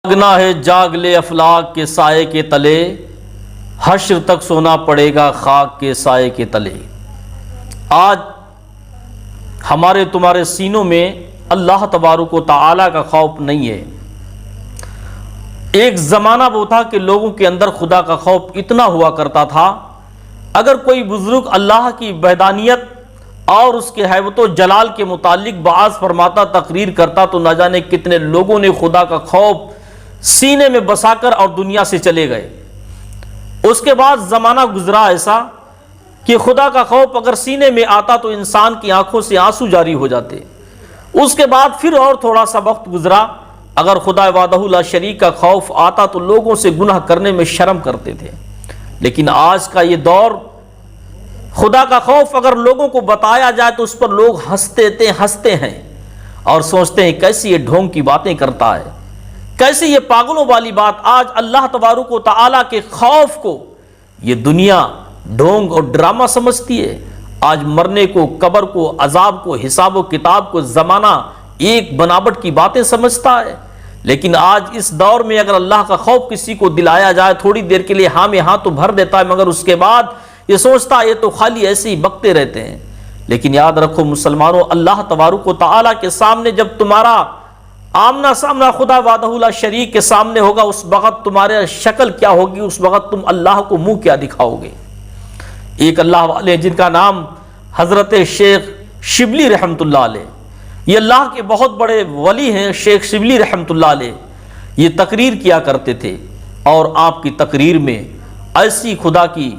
جاگنا ہے جاگ لے افلاک کے سائے کے تلے، حشر تک سونا پڑے گا خاک کے سائے کے تلے۔ آج ہمارے تمہارے سینوں میں اللہ تبارک و تعالیٰ کا خوف نہیں ہے۔ ایک زمانہ وہ تھا کہ لوگوں کے اندر خدا کا خوف اتنا ہوا کرتا تھا، اگر کوئی بزرگ اللہ کی وحدانیت اور اس کے ہیبت و جلال کے متعلق بحث فرماتا، تقریر کرتا، تو نہ جانے کتنے لوگوں نے خدا کا خوف سینے میں بسا کر اور دنیا سے چلے گئے۔ اس کے بعد زمانہ گزرا ایسا کہ خدا کا خوف اگر سینے میں آتا تو انسان کی آنکھوں سے آنسو جاری ہو جاتے۔ اس کے بعد پھر اور تھوڑا سا وقت گزرا، اگر خدا وحدہ لا شریک کا خوف آتا تو لوگوں سے گناہ کرنے میں شرم کرتے تھے۔ لیکن آج کا یہ دور، خدا کا خوف اگر لوگوں کو بتایا جائے تو اس پر لوگ ہنستے ہیں اور سوچتے ہیں کیسی یہ ڈھونگ کی باتیں کرتا ہے، کیسی یہ پاگلوں والی بات۔ آج اللہ تبارک و تعالیٰ کے خوف کو یہ دنیا ڈھونگ اور ڈرامہ سمجھتی ہے۔ آج مرنے کو، قبر کو، عذاب کو، حساب و کتاب کو زمانہ ایک بناوٹ کی باتیں سمجھتا ہے۔ لیکن آج اس دور میں اگر اللہ کا خوف کسی کو دلایا جائے، تھوڑی دیر کے لیے ہاں میں ہاں تو بھر دیتا ہے، مگر اس کے بعد یہ سوچتا ہے یہ تو خالی ایسے ہی بکتے رہتے ہیں۔ لیکن یاد رکھو مسلمانوں، اللہ تبارک و تعالیٰ کے سامنے جب تمہارا آمنا سامنا خدا وحدہ لا شریک کے سامنے ہوگا، اس وقت تمہارے شکل کیا ہوگی، اس وقت تم اللہ کو منہ کیا دکھاؤ گے۔ ایک اللہ والے جن کا نام حضرت شیخ شبلی رحمۃ اللہ علیہ، یہ اللہ کے بہت بڑے ولی ہیں، شیخ شبلی رحمۃ اللہ علیہ، یہ تقریر کیا کرتے تھے اور آپ کی تقریر میں ایسی خدا کی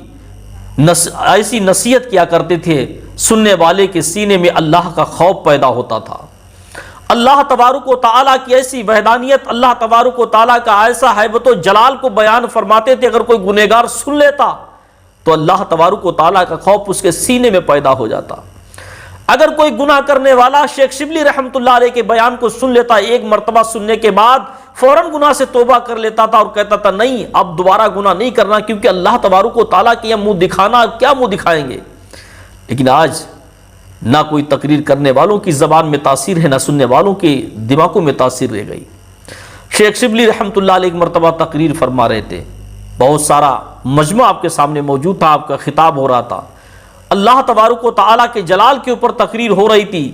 ایسی نصیحت کیا کرتے تھے، سننے والے کے سینے میں اللہ کا خوف پیدا ہوتا تھا۔ اللہ تبارک و تعالیٰ کی ایسی وحدانیت، اللہ تبارک و تعالیٰ کا ایسا ہیبت و جلال کو بیان فرماتے تھے، اگر کوئی گنہگار سن لیتا تو اللہ تبارک و تعالیٰ کا خوف اس کے سینے میں پیدا ہو جاتا۔ اگر کوئی گناہ کرنے والا شیخ شبلی رحمۃ اللہ علیہ کے بیان کو سن لیتا، ایک مرتبہ سننے کے بعد فوراً گناہ سے توبہ کر لیتا تھا اور کہتا تھا نہیں اب دوبارہ گناہ نہیں کرنا، کیونکہ اللہ تبارک و تعالیٰ کے منہ دکھانا، کیا منہ دکھائیں گے۔ لیکن آج نہ کوئی تقریر کرنے والوں کی زبان میں تاثیر ہے، نہ سننے والوں کے دماغوں میں تاثیر رہ گئی۔ شیخ شبلی رحمۃ اللہ علیہ ایک مرتبہ تقریر فرما رہے تھے، بہت سارا مجمع آپ کے سامنے موجود تھا، آپ کا خطاب ہو رہا تھا، اللہ تبارک و تعالیٰ کے جلال کے اوپر تقریر ہو رہی تھی۔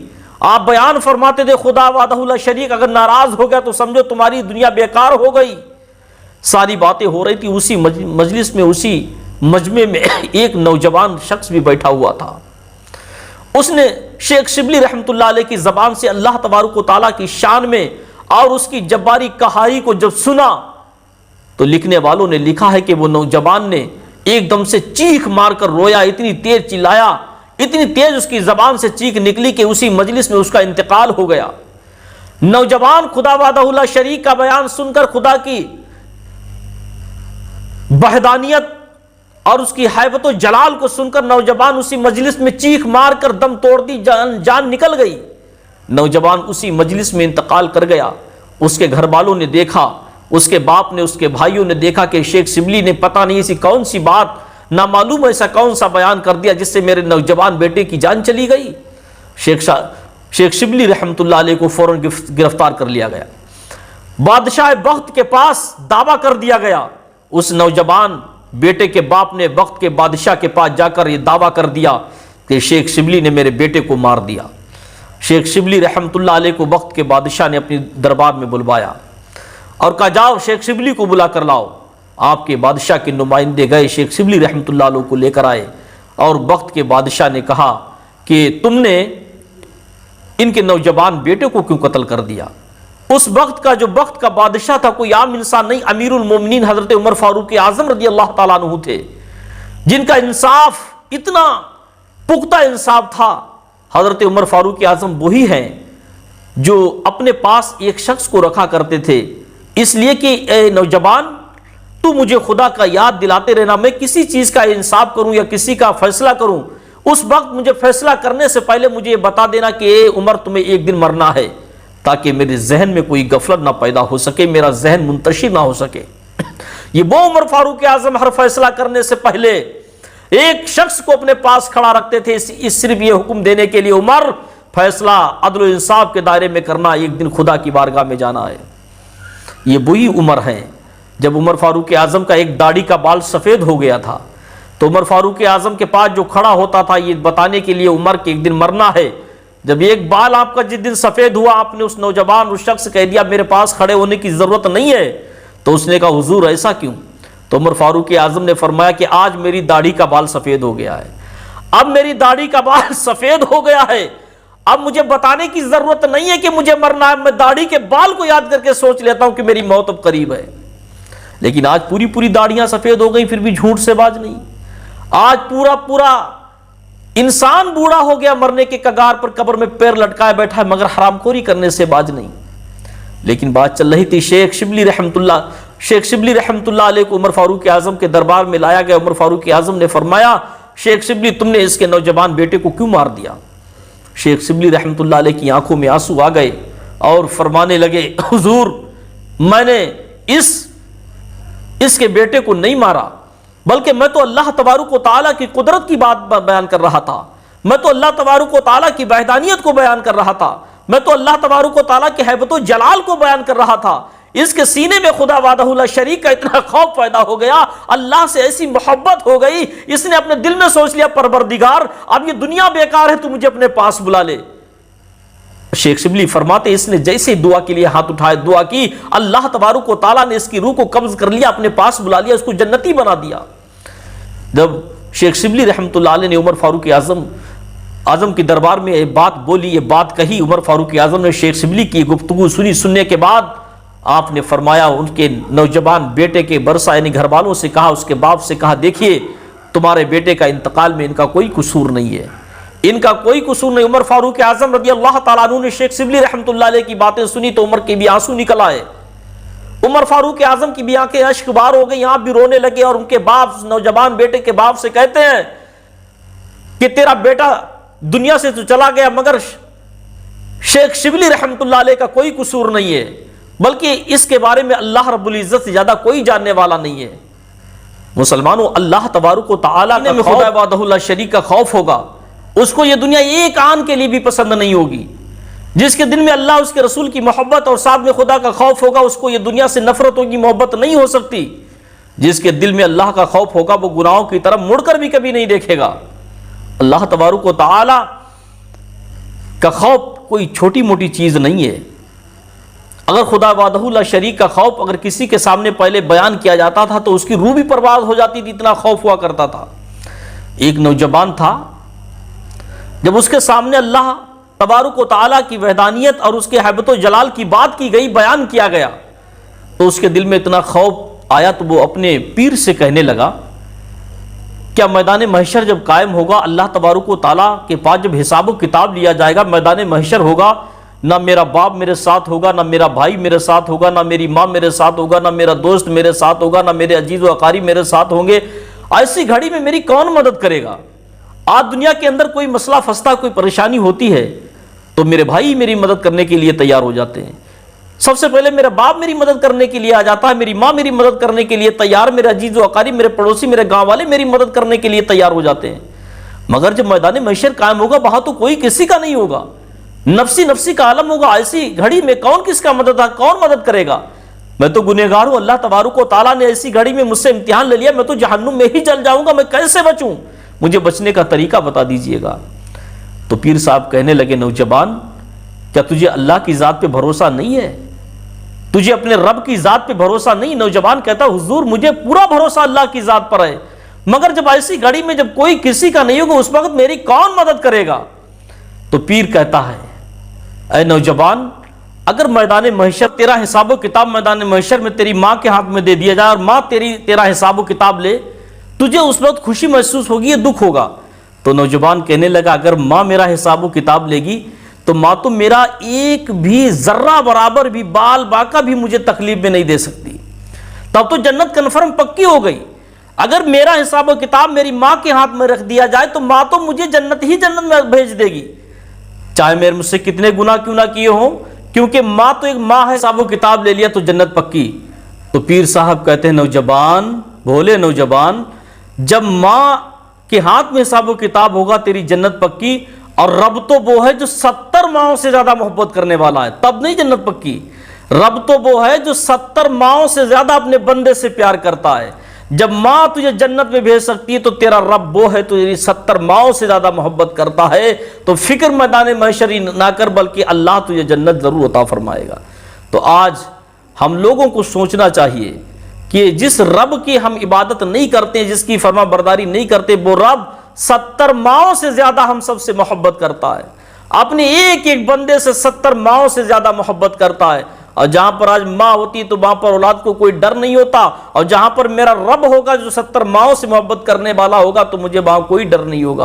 آپ بیان فرماتے تھے خدا وحدہ لا شریک اگر ناراض ہو گیا تو سمجھو تمہاری دنیا بیکار ہو گئی۔ ساری باتیں ہو رہی تھی، اسی مجلس میں، اسی مجمع میں ایک نوجوان شخص بھی بیٹھا ہوا تھا۔ اس نے شیخ شبلی رحمۃ اللہ علیہ کی زبان سے اللہ تبارک و تعالیٰ کی شان میں اور اس کی جباری قہاری کو جب سنا تو لکھنے والوں نے لکھا ہے کہ وہ نوجوان نے ایک دم سے چیخ مار کر رویا، اتنی تیز چلایا، اتنی تیز اس کی زبان سے چیخ نکلی کہ اسی مجلس میں اس کا انتقال ہو گیا۔ نوجوان خدا وحدہ لا شریک کا بیان سن کر، خدا کی وحدانیت اور اس کی ہیبت و جلال کو سن کر نوجوان اسی مجلس میں چیخ مار کر دم توڑ دی، جان نکل گئی۔ نوجوان اسی مجلس میں انتقال کر گیا۔ اس کے گھر والوں نے دیکھا، اس کے باپ نے، اس کے بھائیوں نے دیکھا کہ شیخ شبلی نے پتہ نہیں ایسی کون سی بات، نامعلوم ایسا کون سا بیان کر دیا جس سے میرے نوجوان بیٹے کی جان چلی گئی۔ شیخ شبلی رحمۃ اللہ علیہ کو فوراً گرفتار کر لیا گیا، بادشاہ بخت کے پاس دعویٰ کر دیا گیا۔ اس نوجوان بیٹے کے باپ نے وقت کے بادشاہ کے پاس جا کر یہ دعویٰ کر دیا کہ شیخ شبلی نے میرے بیٹے کو مار دیا۔ شیخ شبلی رحمۃ اللہ علیہ کو وقت کے بادشاہ نے اپنی دربار میں بلوایا اور کہا جاؤ شیخ شبلی کو بلا کر لاؤ۔ آپ کے بادشاہ کے نمائندے گئے، شیخ شبلی رحمۃ اللہ علیہ کو لے کر آئے اور وقت کے بادشاہ نے کہا کہ تم نے ان کے نوجوان بیٹے کو کیوں قتل کر دیا؟ اس وقت کا جو وقت کا بادشاہ تھا کوئی عام انسان نہیں، امیر المومنین حضرت عمر فاروق اعظم رضی اللہ تعالیٰ عنہ تھے، جن کا انصاف اتنا پختہ انصاف تھا۔ حضرت عمر فاروق اعظم وہی ہیں جو اپنے پاس ایک شخص کو رکھا کرتے تھے، اس لیے کہ اے نوجوان تو مجھے خدا کا یاد دلاتے رہنا، میں کسی چیز کا انصاف کروں یا کسی کا فیصلہ کروں، اس وقت مجھے فیصلہ کرنے سے پہلے مجھے یہ بتا دینا کہ اے عمر تمہیں ایک دن مرنا ہے، تاکہ میرے ذہن میں کوئی غفلت نہ پیدا ہو سکے، میرا ذہن منتشر نہ ہو سکے۔ یہ وہ عمر فاروق اعظم ہر فیصلہ کرنے سے پہلے ایک شخص کو اپنے پاس کھڑا رکھتے تھے، صرف یہ حکم دینے کے لیے عمر فیصلہ عدل و انصاف کے دائرے میں کرنا، ایک دن خدا کی بارگاہ میں جانا ہے۔ یہ وہی عمر ہے جب عمر فاروق اعظم کا ایک داڑھی کا بال سفید ہو گیا تھا، تو عمر فاروق اعظم کے پاس جو کھڑا ہوتا تھا یہ بتانے کے لیے عمر کے ایک دن مرنا ہے، جب ایک بال آپ کا جس دن سفید ہوا آپ نے اس نوجوان اس شخص سے کہہ دیا میرے پاس کھڑے ہونے کی ضرورت نہیں ہے، تو اس نے کہا حضور ایسا کیوں؟ تو عمر فاروق اعظم نے فرمایا کہ آج میری داڑھی کا بال سفید ہو گیا ہے، اب میری داڑھی کا بال سفید ہو گیا ہے، اب مجھے بتانے کی ضرورت نہیں ہے کہ مجھے مرنا ہے، میں داڑھی کے بال کو یاد کر کے سوچ لیتا ہوں کہ میری موت اب قریب ہے۔ لیکن آج پوری داڑیاں سفید ہو گئی پھر بھی جھوٹ سے باز نہیں، آج پورا انسان بوڑھا ہو گیا، مرنے کے کگار پر قبر میں پیر لٹکائے بیٹھا ہے مگر حرام خوری کرنے سے باز نہیں۔ لیکن بات چل رہی تھی شیخ شبلی رحمت اللہ علیہ کو عمر فاروق اعظم کے دربار میں لایا گیا۔ عمر فاروق اعظم نے فرمایا شیخ شبلی تم نے اس کے نوجوان بیٹے کو کیوں مار دیا؟ شیخ شبلی رحمت اللہ علیہ کی آنکھوں میں آنسو آ گئے اور فرمانے لگے حضور میں نے اس کے بیٹے کو نہیں مارا، بلکہ میں تو اللہ تبارک و تعالیٰ کی قدرت کی بات بیان کر رہا تھا، میں تو اللہ تبارک و تعالیٰ کی وحدانیت کو بیان کر رہا تھا، میں تو اللہ تبارک و تعالیٰ کی ہیبت و جلال کو بیان کر رہا تھا۔ اس کے سینے میں خدا وحدہ لا شریک کا اتنا خوف پیدا ہو گیا، اللہ سے ایسی محبت ہو گئی، اس نے اپنے دل میں سوچ لیا پروردگار اب یہ دنیا بیکار ہے تو مجھے اپنے پاس بلا لے۔ شیخ شبلی فرماتے اس نے جیسے دعا کے لیے ہاتھ اٹھائے دعا کی، اللہ تبارک و تعالیٰ نے اس کی روح کو قبض کر لیا، اپنے پاس بلا لیا، اس کو جنتی بنا دیا۔ جب شیخ شبلی رحمت اللہ علیہ نے عمر فاروق اعظم کے دربار میں یہ بات بولی، یہ بات کہی، عمر فاروق اعظم نے شیخ شبلی کی گفتگو سننے کے بعد آپ نے فرمایا ان کے نوجوان بیٹے کے برسا یعنی گھر والوں سے کہا، اس کے باپ سے کہا دیکھیے تمہارے بیٹے کا انتقال میں ان کا کوئی قصور نہیں ہے، ان کا کوئی قصور نہیں۔ عمر فاروق اعظم رضی اللہ تعالیٰ عنہ نے شیخ شبلی رحمت اللہ علیہ کی باتیں سنی تو عمر کے بھی آنسو نکل آئے، عمر فاروق اعظم کی بھی آنکھیں اشک بار ہو گئی، آپ بھی رونے لگے، اور ان کے باپ نوجوان بیٹے کے باپ سے کہتے ہیں کہ تیرا بیٹا دنیا سے تو چلا گیا مگر شیخ شبلی رحمت اللہ علیہ کا کوئی قصور نہیں ہے، بلکہ اس کے بارے میں اللہ رب العزت سے زیادہ کوئی جاننے والا نہیں ہے۔ مسلمانوں اللہ تبارک و تعالیٰ نے خدا وحدہ لا شریک کا خوف ہوگا، اس کو یہ دنیا ایک آن کے لیے بھی پسند نہیں ہوگی۔ جس کے دل میں اللہ اس کے رسول کی محبت اور ساتھ میں خدا کا خوف ہوگا اس کو یہ دنیا سے نفرت ہوگی، محبت نہیں ہو سکتی۔ جس کے دل میں اللہ کا خوف ہوگا وہ گناہوں کی طرف مڑ کر بھی کبھی نہیں دیکھے گا۔ اللہ تبارک و تعالی کا خوف کوئی چھوٹی موٹی چیز نہیں ہے۔ اگر خدا وحدہ لا شریک کا خوف اگر کسی کے سامنے پہلے بیان کیا جاتا تھا تو اس کی روح بھی پرواز ہو جاتی تھی، اتنا خوف ہوا کرتا تھا۔ ایک نوجوان تھا، جب اس کے سامنے اللہ تبارک و تعالیٰ کی وحدانیت اور اس کے ہیبت و جلال کی بات کی گئی، بیان کیا گیا، تو اس کے دل میں اتنا خوف آیا تو وہ اپنے پیر سے کہنے لگا کیا میدان محشر جب قائم ہوگا، اللہ تبارک و تعالیٰ کے پاس جب حساب و کتاب لیا جائے گا، میدان محشر ہوگا، نہ میرا باپ میرے ساتھ ہوگا، نہ میرا بھائی میرے ساتھ ہوگا، نہ میری ماں میرے ساتھ ہوگا، نہ میرا دوست میرے ساتھ ہوگا، نہ میرے عزیز و اقارب میرے ساتھ ہوں گے، ایسی گھڑی میں میری کون مدد کرے گا؟ آج دنیا کے اندر کوئی مسئلہ پھنستا، کوئی پریشانی ہوتی ہے تو میرے بھائی میری مدد کرنے کے لیے تیار ہو جاتے ہیں، سب سے پہلے میرا باپ میری مدد کرنے کے لیے آ جاتا ہے، میری ماں میری مدد کرنے کے لیے تیار، میرے عزیز و اقارب میرے پڑوسی میرے گاؤں والے میری مدد کرنے کے لیے تیار ہو جاتے ہیں۔ مگر جب میدان محشر قائم ہوگا وہاں تو کوئی کسی کا نہیں ہوگا، نفسی نفسی کا عالم ہوگا، ایسی گھڑی میں کون کس کا کون مدد کرے گا؟ میں تو گنہگار ہوں، اللہ تبارک و تعالیٰ نے ایسی گھڑی میں مجھ سے امتحان لے لیا، میں تو جہنم میں ہی جل جاؤں گا، میں کیسے بچوں؟ مجھے بچنے کا طریقہ بتا دیجئے گا۔ تو پیر صاحب کہنے لگے نوجوان کیا تجھے اللہ کی ذات پہ بھروسہ نہیں ہے؟ تجھے اپنے رب کی ذات پہ بھروسہ نہیں؟ نوجوان کہتا حضور مجھے پورا بھروسہ اللہ کی ذات پر ہے، مگر جب ایسی گھڑی میں جب کوئی کسی کا نہیں ہوگا اس وقت میری کون مدد کرے گا؟ تو پیر کہتا ہے اے نوجوان اگر میدان محشر تیرا حساب و کتاب میدان محشر میں تیری ماں کے ہاتھ میں دے دیا جائے اور ماں تیرا حساب و کتاب لے، تجھے اس وقت خوشی محسوس ہوگی یا دکھ ہوگا؟ تو نوجوان کہنے لگا اگر ماں میرا حساب و کتاب لے گی تو ماں تو میرا ایک بھی ذرہ برابر بھی بال باقا بھی مجھے تکلیف میں نہیں دے سکتی، تب تو جنت کنفرم پکی ہو گئی۔ اگر میرا حساب و کتاب میری ماں کے ہاتھ میں رکھ دیا جائے تو ماں تو مجھے جنت میں بھیج دے گی، چاہے میرے مجھ سے کتنے گناہ کیوں نہ کیے ہوں، کیونکہ ماں تو ایک ماں ہے، حساب و کتاب لے لیا تو جنت پکی۔ تو پیر صاحب کہتے ہیں نوجوان بولے نوجوان جب ماں کے ہاتھ میں حساب و کتاب ہوگا تیری جنت پکی، اور رب تو وہ ہے جو 70 ماہوں سے زیادہ محبت کرنے والا ہے، تب نہیں جنت پکی۔ رب تو وہ ہے جو 70 ماؤں سے زیادہ اپنے بندے سے پیار کرتا ہے۔ جب ماں تجھے جنت میں بھیج سکتی ہے تو تیرا رب وہ ہے تجھے 70 ماؤں سے زیادہ محبت کرتا ہے، تو فکر میدان محشری نہ کر، بلکہ اللہ تجھے جنت ضرور عطا فرمائے گا۔ تو آج ہم لوگوں کو سوچنا چاہیے کہ جس رب کی ہم عبادت نہیں کرتے، جس کی فرما برداری نہیں کرتے، وہ رب 70 ماؤں سے زیادہ ہم سب سے محبت کرتا ہے، اپنے ایک ایک بندے سے 70 ماؤں سے زیادہ محبت کرتا ہے۔ اور جہاں پر آج ماں ہوتی تو وہاں پر اولاد کو کوئی ڈر نہیں ہوتا، اور جہاں پر میرا رب ہوگا جو 70 ماؤں سے محبت کرنے والا ہوگا تو مجھے وہاں کوئی ڈر نہیں ہوگا۔